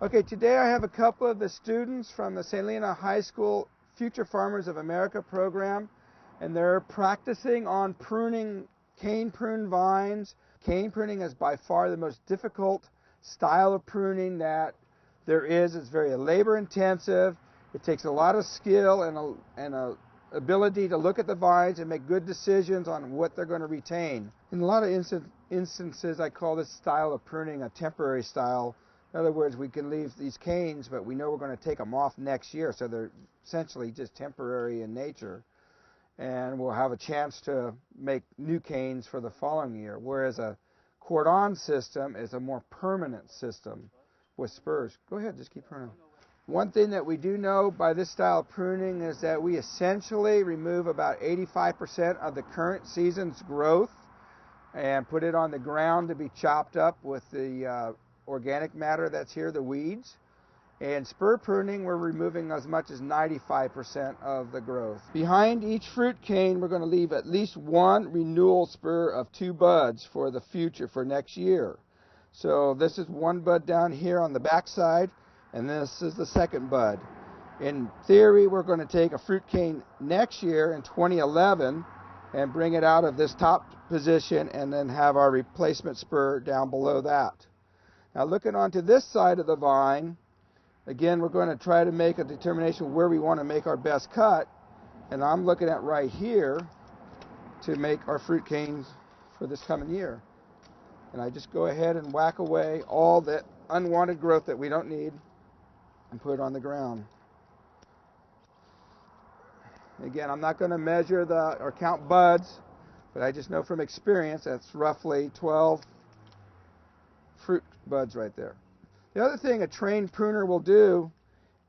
Okay, today I have a couple of the students from the St. Helena High School Future Farmers of America program, and they're practicing on pruning cane prune vines. Cane pruning is by far the most difficult style of pruning that there is. It's very labor intensive. It takes a lot of skill and a ability to look at the vines and make good decisions on what they're going to retain. In a lot of instances, I call this style of pruning a temporary style. In other words, we can leave these canes, but we know we're going to take them off next year, so they're essentially just temporary in nature. And we'll have a chance to make new canes for the following year, whereas a cordon system is a more permanent system with spurs. Go ahead, just keep pruning. One thing that we do know by this style of pruning is that we essentially remove about 85% of the current season's growth and put it on the ground to be chopped up with the organic matter that's here, the weeds. And spur pruning, we're removing as much as 95% of the growth. Behind each fruit cane, we're going to leave at least one renewal spur of 2 buds for the future, for next year. So this is one bud down here on the back side, and this is the second bud. In theory, we're going to take a fruit cane next year in 2011 and bring it out of this top position and then have our replacement spur down below that. Now looking onto this side of the vine, again, we're going to try to make a determination where we want to make our best cut. And I'm looking at right here to make our fruit canes for this coming year. And I just go ahead and whack away all that unwanted growth that we don't need and put it on the ground. Again, I'm not going to measure or count buds, but I just know from experience that's roughly 12 fruit buds right there. The other thing a trained pruner will do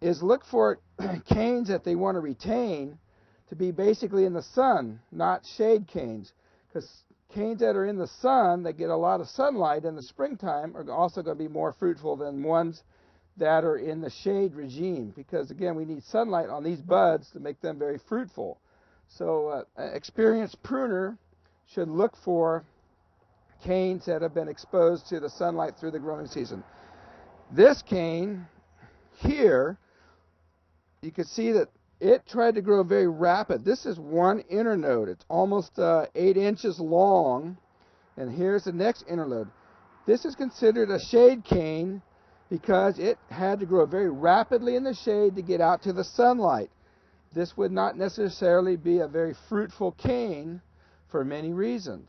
is look for canes that they want to retain to be basically in the sun, not shade canes. Because canes that are in the sun, that get a lot of sunlight in the springtime, are also going to be more fruitful than ones that are in the shade regime. Because again, we need sunlight on these buds to make them very fruitful. So an experienced pruner should look for canes that have been exposed to the sunlight through the growing season. This cane here, you can see that it tried to grow very rapid. This is one internode. It's almost 8 inches long, and here's the next internode. This is considered a shade cane because it had to grow very rapidly in the shade to get out to the sunlight. This would not necessarily be a very fruitful cane for many reasons.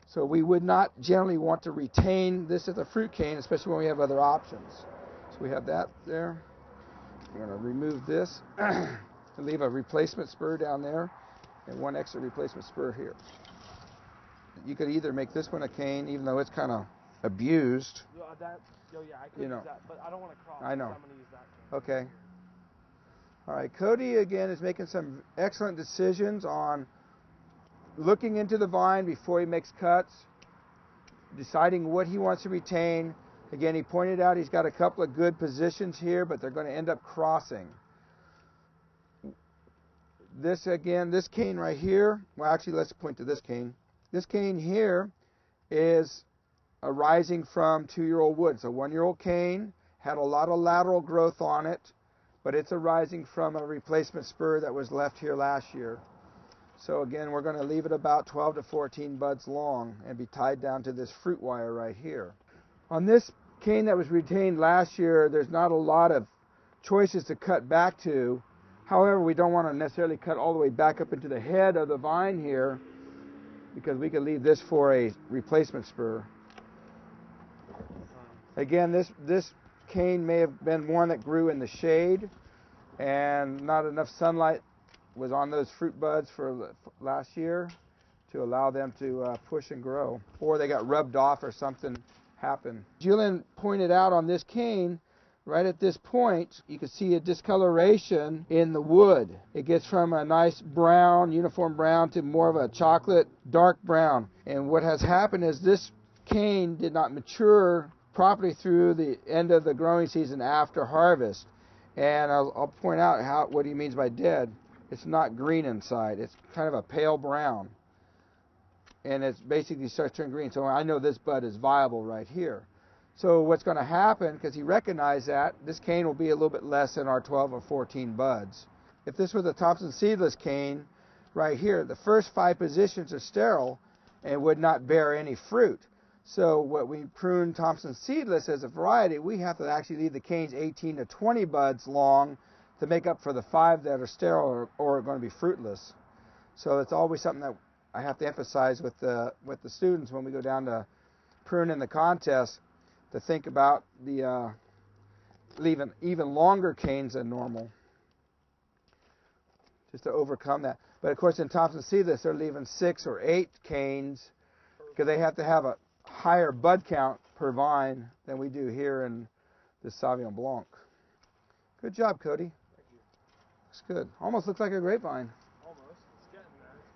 So we would not generally want to retain this as a fruit cane, especially when we have other options. So we have that there. I'm going to remove this and leave a replacement spur down there and one extra replacement spur here. You could either make this one a cane, even though it's kind of abused. I could use that, but I don't want to cross. I know. I'm going to use that. Okay. All right. Cody, again, is making some excellent decisions on looking into the vine before he makes cuts, deciding what he wants to retain. Again, he pointed out he's got a couple of good positions here, but they're going to end up crossing. This, again, this cane right here, well, actually, let's point to this cane. This cane here is arising from 2-year-old wood. So 1-year-old cane had a lot of lateral growth on it, but it's arising from a replacement spur that was left here last year. So again, we're going to leave it about 12 to 14 buds long and be tied down to this fruit wire right here. On this cane that was retained last year, there's not a lot of choices to cut back to. However, we don't want to necessarily cut all the way back up into the head of the vine here because we could leave this for a replacement spur. Again, this cane may have been one that grew in the shade and not enough sunlight was on those fruit buds for last year to allow them to push and grow, or they got rubbed off or something happened. Julian pointed out on this cane, right at this point, you can see a discoloration in the wood. It gets from a nice brown, uniform brown, to more of a chocolate dark brown. And what has happened is this cane did not mature properly through the end of the growing season after harvest. And I'll point out what he means by dead. It's not green inside. It's kind of a pale brown. And it's basically starts turning green. So I know this bud is viable right here. So what's going to happen, because he recognized that, this cane will be a little bit less than our 12 or 14 buds. If this was a Thompson seedless cane, right here, the first 5 positions are sterile and would not bear any fruit. So what we prune Thompson seedless as a variety, we have to actually leave the canes 18 to 20 buds long to make up for the 5 that are sterile or are going to be fruitless. So it's always something that I have to emphasize with the students when we go down to prune in the contest, to think about the leaving even longer canes than normal, just to overcome that. But of course in Thompson seedless they're leaving 6 or 8 canes because they have to have a higher bud count per vine than we do here in the Sauvignon Blanc. Good job, Cody. Looks good. Almost looks like a grapevine.